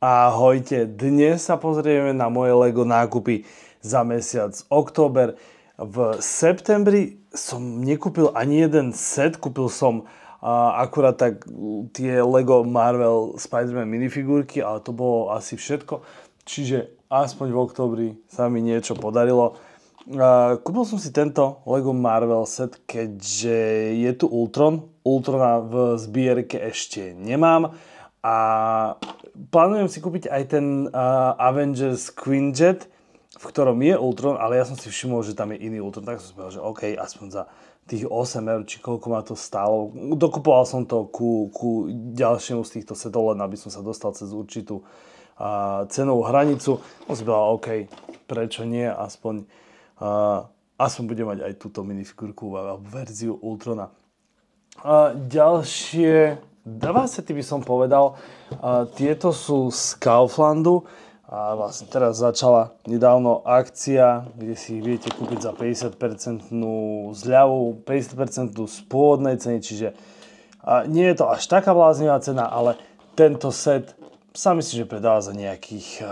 Ahojte, dnes sa pozrieme na moje LEGO nákupy za mesiac október. V septembri som nekúpil ani jeden set, kúpil som akurát tak tie LEGO Marvel Spider-Man minifigurky, ale to bolo asi všetko. Čiže aspoň v októbri sa mi niečo podarilo. Kúpil som si tento LEGO Marvel set, keďže je tu Ultron. Ultrona v zbierke ešte nemám. A plánujem si kúpiť aj ten Avengers Quinjet, v ktorom je Ultron, ale ja som si všimol, že tam je iný Ultron, tak som si povedal, že OK, aspoň za tých 8 eur, či koľko ma to stálo. Dokupoval som to ku ďalšiemu z týchto setov, len aby som sa dostal cez určitú cenovú hranicu. Som si povedal, OK, prečo nie, aspoň budem mať aj túto minifigurku alebo verziu Ultrona. Ďalšie dva sety by som povedal. Tieto sú z Kauflandu. A vlastne teraz začala nedávno akcia, kde si ich viete kúpiť za 50% zľavu, 50% z pôvodnej ceny, čiže nie je to až taká bláznivá cena, ale tento set sa myslím, že predáva za nejakých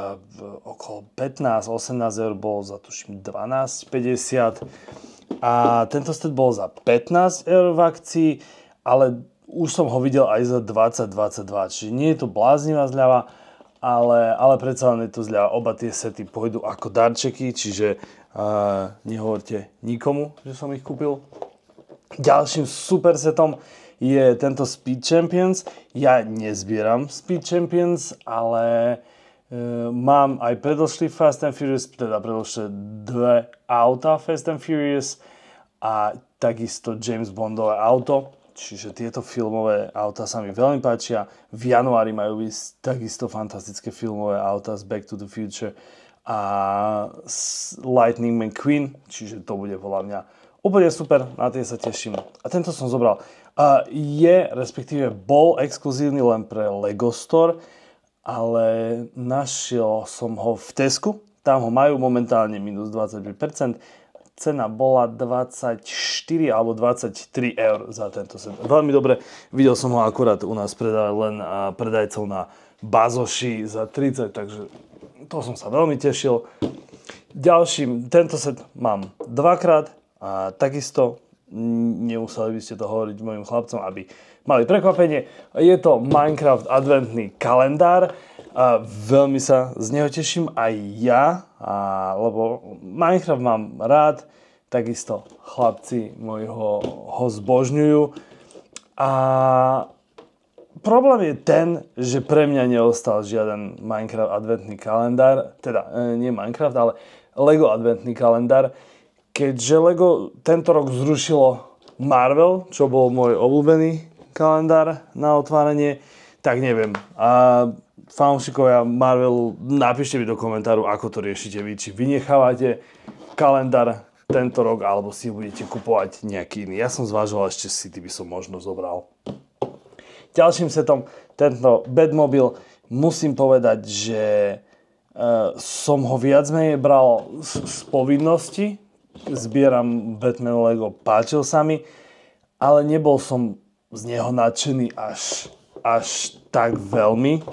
okolo 15-18 eur, bol za tuším 12,50 a tento set bol za 15 eur v akcii, ale už som ho videl aj za 20-22, čiže nie je to bláznivá zľava, ale predsa len je to zľava. Oba tie sety pôjdu ako darčeky, čiže nehovorte nikomu, že som ich kúpil. Ďalším super setom je tento Speed Champions. Ja nezbieram Speed Champions, ale mám aj predošlý Fast and Furious, teda predošlé dve auta Fast and Furious a takisto James Bondové auto. Čiže tieto filmové auta sa mi veľmi páčia. V januári majú byť takisto fantastické filmové auta z Back to the Future a Lightning McQueen, čiže to bude podľa mňa úplne super, na tie sa teším. A tento som zobral. Respektíve bol exkluzívny len pre LEGO Store, ale našiel som ho v Tesku. Tam ho majú momentálne minus 25%. Cena bola 24 alebo 23 eur za tento set. Veľmi dobre, videl som ho akurát u nás predávať len predajcov na Bazoši za 30, takže to som sa veľmi tešil. Tento set mám dvakrát a takisto nemuseli by ste to hovoriť mojim chlapcom, aby mali prekvapenie. Je to Minecraft adventný kalendár. Veľmi sa z neho teším aj ja, lebo Minecraft mám rád, takisto chlapci mojho ho zbožňujú. A problém je ten, že pre mňa neostal žiaden Minecraft adventný kalendár, teda nie Minecraft, ale LEGO adventný kalendár, keďže LEGO tento rok zrušilo Marvel, čo bol môj obľúbený kalendár na otváranie, tak neviem. Fanúšikovia Marvelu, napíšte mi do komentáru, ako to riešite vy. Či vynechávate kalendár tento rok, alebo si budete kupovať nejaký iný. Ja som zvážoval, ešte City by som možno zobral. Ďalším setom, tento Batmobile, musím povedať, že som ho viac menej bral z povinnosti. Zbieram Batman Lego, páčil sa mi, ale nebol som z neho nadšený až tak veľmi.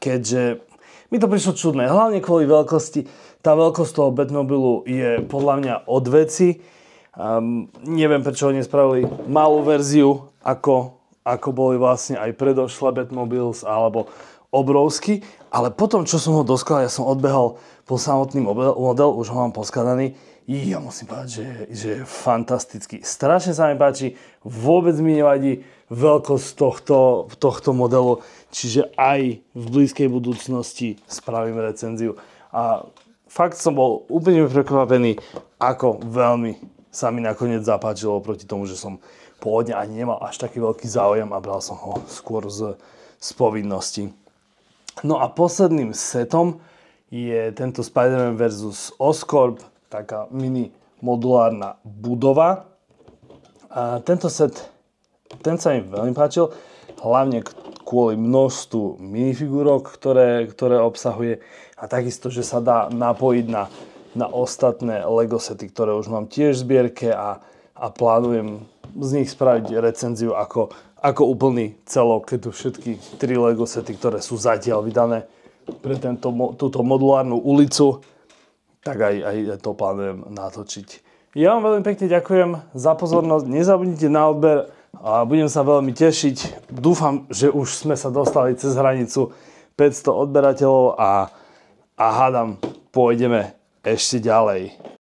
Keďže mi to prišlo čudné, hlavne kvôli veľkosti. Tá veľkosť toho Batmobilu je podľa mňa od veci. Neviem, prečo ho nespravili malú verziu, ako boli vlastne aj predošlé Batmobiles, alebo obrovský. Ale potom, čo som ho doskladal, ja som odbehol po samotný model, už ho mám poskladaný. Ja musím povedať, že je fantastický. Strašne sa mi páči, vôbec mi nevadí veľkosť tohto modelu, čiže aj v blízkej budúcnosti spravím recenziu. A fakt som bol úplne prekvapený, ako veľmi sa mi nakoniec zapáčilo proti tomu, že som pôvodne ani nemal až taký veľký záujem a bral som ho skôr z povinnosti. No a posledným setom je tento Spider-Man vs. Oscorp, taká mini modulárna budova. A tento set, ten sa mi veľmi páčil, hlavne kvôli množstvu minifigúrok, ktoré obsahuje a takisto, že sa dá napojiť na ostatné LEGO sety, ktoré už mám tiež v zbierke a a plánujem z nich spraviť recenziu ako úplný celok, keď tu všetky 3 Lego sety, ktoré sú zatiaľ vydané pre túto modulárnu ulicu, tak aj to plánujem natočiť. Ja vám veľmi pekne ďakujem za pozornosť, nezabudnite na odber a budem sa veľmi tešiť. Dúfam, že už sme sa dostali cez hranicu 500 odberateľov a hádam, pôjdeme ešte ďalej.